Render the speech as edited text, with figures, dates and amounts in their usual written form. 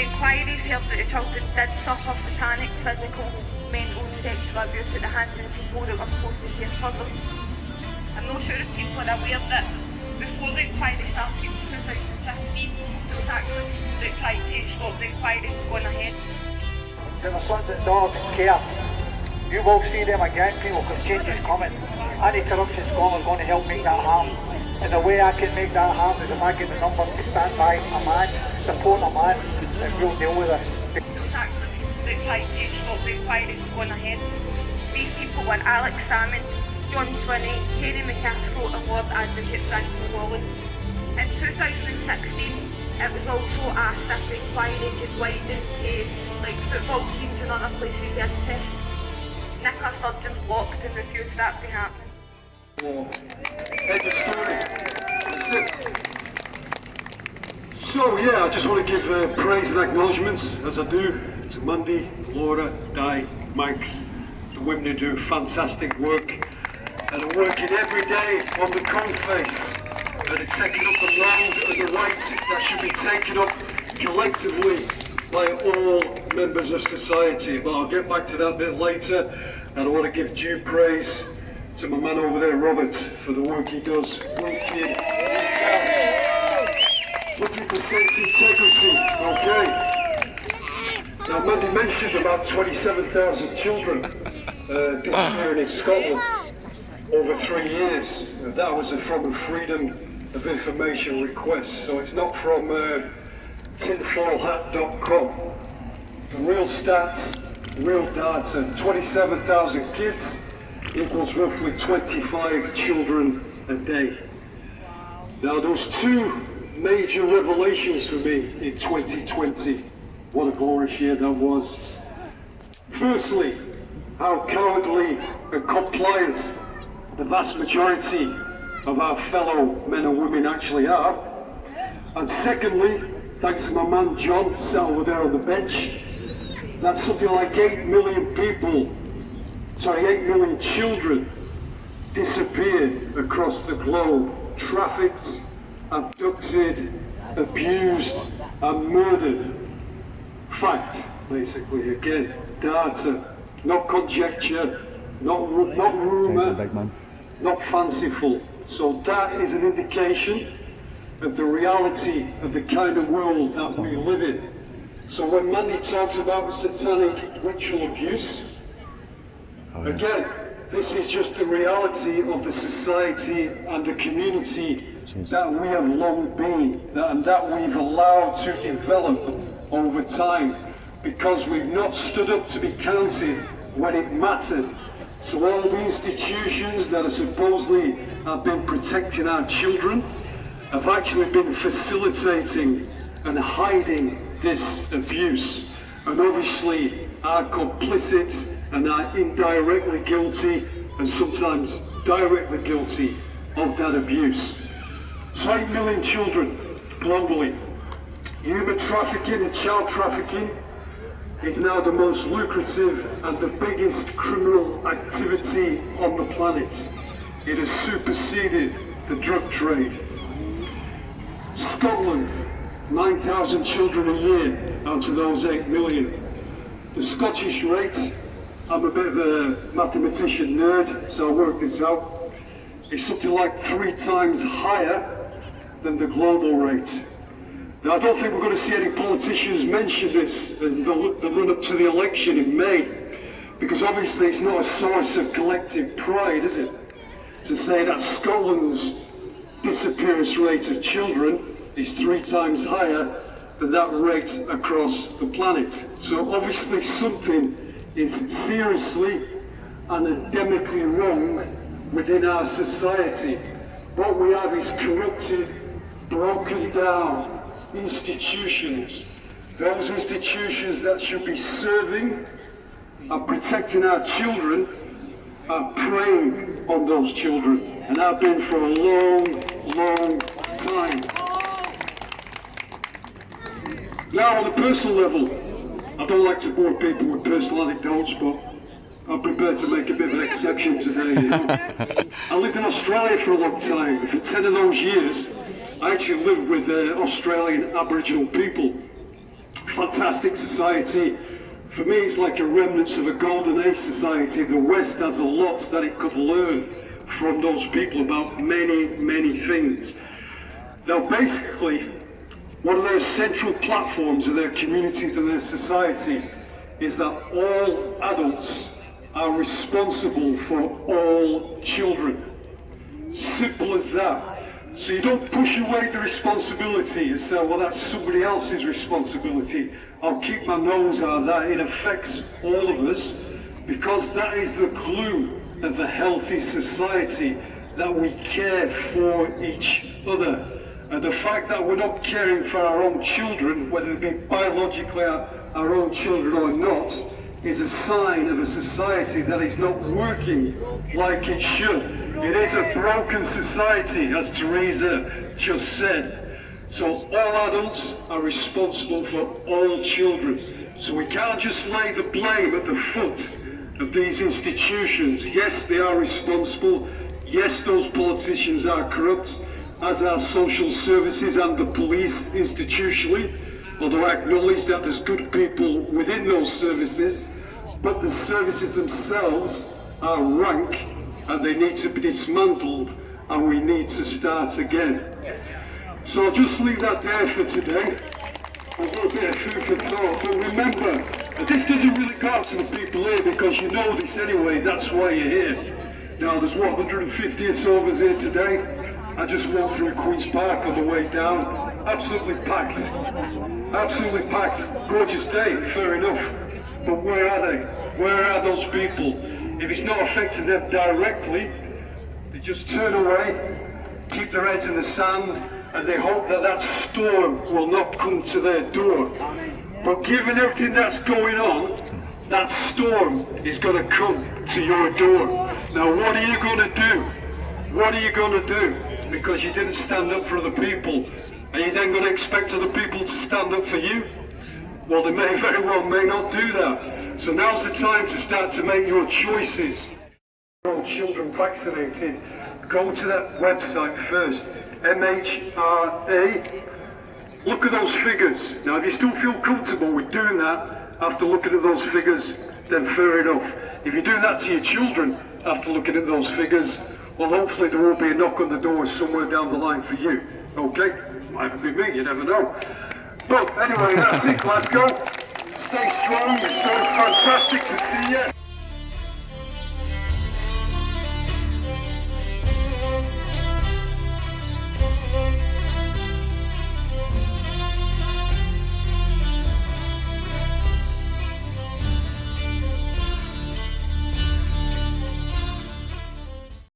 The inquiries held that the children did suffer satanic, physical, mental and sexual abuse at the hands of the people that were supposed to care for them. I'm not sure if people are aware that before the inquiry started in 2015, there was actually people that tried to stop the inquiry from going ahead. To the sons and daughters in care, you will see them again, people, because change is coming. Anti-Corruption Scotland is going to help make that happen. And the way I can make that happen is if I get the numbers to stand by a man, support a man, and we'll deal with this. There was actually people that tried to stop the inquiry from going ahead. These people were Alex Salmon, John Swinney, Kerry McCaskill and Lord Advocate Frankie Wallen. In 2016, it was also asked if the inquiry could widen to like football teams and other places in test. Nicola Sturgeon blocked and refused that to happen. End of story. That's it. So yeah, I just want to give praise and acknowledgements, as I do, to Mandy, Laura, Di, Max, the women who do fantastic work and are working every day on the coalface and are taking up the land and the rights that should be taken up collectively by all members of society. But I'll get back to that a bit later, and I want to give due praise to my man over there, Robert, for the work he does week in, week out. 100% integrity, okay. Now, Mandy mentioned about 27,000 children disappearing in Scotland over 3 years. That was from a Freedom of Information request, so it's not from tinfoilhat.com. The real stats, real data, 27,000 kids equals roughly 25 children a day. Now those two major revelations for me in 2020, what a glorious year that was. Firstly, how cowardly and compliant the vast majority of our fellow men and women actually are. And secondly, thanks to my man John, sat over there on the bench, that's something like 8 million people, 8 million children disappeared across the globe, trafficked, abducted, abused and murdered. Fact, basically, again, data, not conjecture, not rumour, not fanciful. So that is an indication of the reality of the kind of world that we live in. So when Mandy talks about satanic ritual abuse, again, this is just the reality of the society and the community that we have long been, and that we've allowed to develop over time, because we've not stood up to be counted when it mattered. So all the institutions that are supposedly have been protecting our children have actually been facilitating and hiding this abuse, and obviously are complicit and are indirectly guilty and sometimes directly guilty of that abuse. So 8 million children globally. Human trafficking and child trafficking is now the most lucrative and the biggest criminal activity on the planet. It has superseded the drug trade. Scotland, 9,000 children a year out of those 8 million. The Scottish rate, I'm a bit of a mathematician nerd, so I worked this out, is something like 3 times higher than the global rate. Now I don't think we're going to see any politicians mention this in the run-up to the election in May, because obviously it's not a source of collective pride, is it? To say that Scotland's disappearance rate of children is 3 times higher than that rate across the planet. So obviously something is seriously and endemically wrong within our society. What we have is corrupted, broken down institutions. Those institutions that should be serving and protecting our children are preying on those children, and have been for a long, long time. Now on a personal level, I don't like to bore people with personal anecdotes, but I'm prepared to make a bit of an exception today, you know. I lived in Australia for a long time, and for 10 of those years I actually lived with Australian Aboriginal people. fantastic society. For me, it's like a remnants of a golden age society. The West has a lot that it could learn from those people about many, many things. Now, basically, one of their central platforms of their communities and their society is that all adults are responsible for all children. Simple as that. So you don't push away the responsibility and say, well, that's somebody else's responsibility. I'll keep my nose out of that. It affects all of us, because that is the clue of a healthy society, that we care for each other. And the fact that we're not caring for our own children, whether they be biologically our own children or not, is a sign of a society that is not working like it should. It is a broken society, as Teresa just said. So all adults are responsible for all children. So we can't just lay the blame at the foot of these institutions. Yes, they are responsible. Yes, those politicians are corrupt, as are social services and the police institutionally, although I acknowledge that there's good people within those services, but the services themselves are rank and they need to be dismantled, and we need to start again. So I'll just leave that there for today. A little bit of food for thought, but remember, this doesn't really go out to the people here, because you know this anyway, that's why you're here. Now there's what, 150 or so of us here today? I just walked through Queen's Park on the way down, absolutely packed. Absolutely packed. Gorgeous day, fair enough. But where are they? Where are those people? If it's not affecting them directly, they just turn away, keep their heads in the sand, and they hope that that storm will not come to their door. But given everything that's going on, that storm is going to come to your door. Now what are you going to do? What are you going to do? Because you didn't stand up for other people. Are you then going to expect other people to stand up for you? Well, they may very well may not do that. So now's the time to start to make your choices. All children vaccinated, go to that website first, MHRA. Look at those figures. Now, if you still feel comfortable with doing that after looking at those figures, then fair enough. If you're doing that to your children after looking at those figures, well, hopefully there will be a knock on the door somewhere down the line for you. Okay? Might be me, you never know. But anyway, that's it, Glasgow. Stay strong, it's fantastic to see you.